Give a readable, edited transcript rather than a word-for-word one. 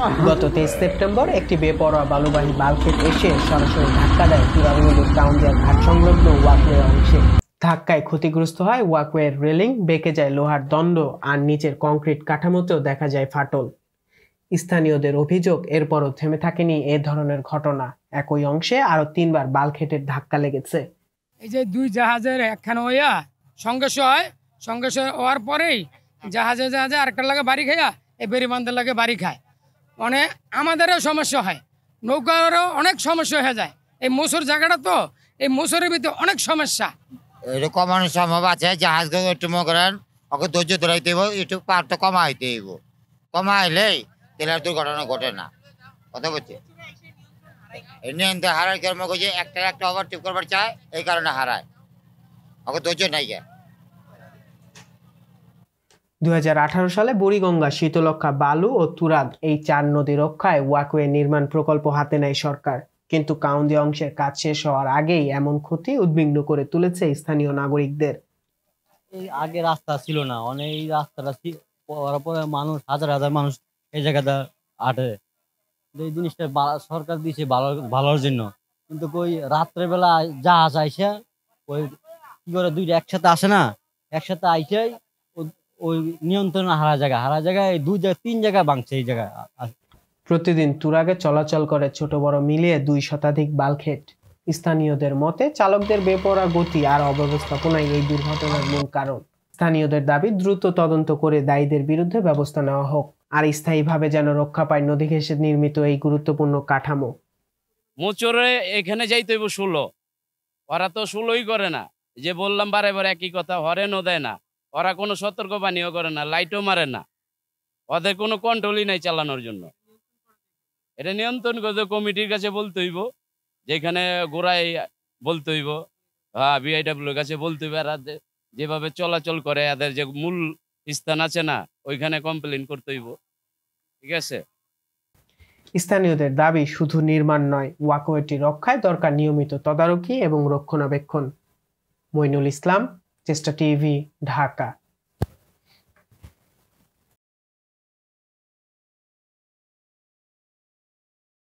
গত 23 সেপ্টেম্বর একটি বেপরোয়া বালুবাহী বালখেট এসে সরাসরি ধাক্কা দেয় তুরাগ নদীর কাউন্দিয়া ঘাট সংলগ্ন ওয়াকওয়ে অংশে। ধাক্কায় ক্ষতিগ্রস্ত হয় ওয়াকওয়ের রেলিং, বেঁকে যায় লোহার দণ্ড, আর নিচের কংক্রিট কাঠামোতেও দেখা যায় ফাটল। স্থানীয়দের অভিযোগ, এরপরও থেমে থাকেনি এ ধরনের ঘটনা। একই অংশে আরো 3 বার বালখেটের ধাক্কা লেগেছে। এই যে দুই জাহাজের একখানে হইয়া সংঘর্ষ হয়, সংঘর্ষ হওয়ার পরেই জাহাজে জাহাজে আরেকটা লাগে বাড়ি খাইয়া এই বেরিবান্ধের লাগে বাড়ি খায়। মানে আমাদেরও সমস্যা হয়, নৌকারও অনেক সমস্যা হয়ে যায়। এই মসুর জায়গাটা তো, এই মসুরের ভিতরে অনেক সমস্যা। এটা কমানোর সম্ভব আছে, জাহাজকে একটু মনে করেন ওকে ধৈর্য ধরাইতে হইব, একটু পারটা কমাইতে হইব। কমাইলেই তেলের দুর্ঘটনা ঘটে না। কথা বলছি এমনি হারার কর্ম করছে, একটা ওভারটেক করবার চায়, এই কারণে হারায়, ওকে ধৈর্য নাই। 2018 সালে বুড়িগঙ্গা, শীতলক্ষা, বালু ও তুরাগ এই 4 নদী রক্ষায় ওয়াকওয়ে নির্মাণ প্রকল্প হাতে নেয় সরকার। কিন্তু কাউন্দিয়া অংশের কাজ শেষ হওয়ার আগেই এমন ক্ষতি উদ্বিগ্ন করে তুলেছে স্থানীয় নাগরিকদের। এই আগে রাস্তা ছিল না, অনেক এই রাস্তাটা পরে মানুষ হাজার হাজার মানুষ এই জায়গাটা আটে। এই জিনিসটা সরকার দিয়েছে ভালোর জন্য, কিন্তু কই রাত্রেবেলা জাহাজ আইসা ওই কি করে দুইটা একসাথে আসে না, একসাথে আইসাই ওই নিয়ন্ত্রণ হারা জায়গায় 2-3 জায়গায় ভাঙছে এই জায়গায়। প্রতিদিন তুরাগে চলাচল করে ছোট বড় মিলিয়ে 2 শতাধিক বালখেট। স্থানীয়দের মতে চালকদের বেপরোয়া গতি আর অব্যবস্থাপনাই এই দুর্ঘটনার মূল কারণ। স্থানীয়দের দাবি দ্রুত তদন্ত করে দায়ীদের বিরুদ্ধে ব্যবস্থা নেওয়া হোক, আর স্থায়ীভাবে যেন রক্ষা পায় নদী ঘেঁষে নির্মিত এই গুরুত্বপূর্ণ কাঠামো। মোচরে এখানে যাইতে হইব 16, ওরা তো 16ই করে না। যে বললাম বারে বারে একই কথা, হরেনও দেয় না, ওরা কোনো সতর্কবাণীও করে না, লাইটও মারে না, ওদের কোনো কন্ট্রোলই নাই চালানোর জন্য। এটা নিয়ন্ত্রণ করতে কমিটির কাছে বলতে হইব, যেখানে গোড়ায় বলতে হইব, হ্যাঁ বিআইডব্লিউর কাছে বলতে হইব। আর যেভাবে চলাচল করে এদের যে মূল স্থান আছে না, ওইখানে কমপ্লেন করতে হইব। ঠিক আছে। স্থানীয়দের দাবি শুধু নির্মাণ নয়, ওয়াকওয়েটি রক্ষায় দরকার নিয়মিত তদারকি এবং রক্ষণাবেক্ষণ। মইনুল ইসলাম, চেষ্টা টিভি, ঢাকা।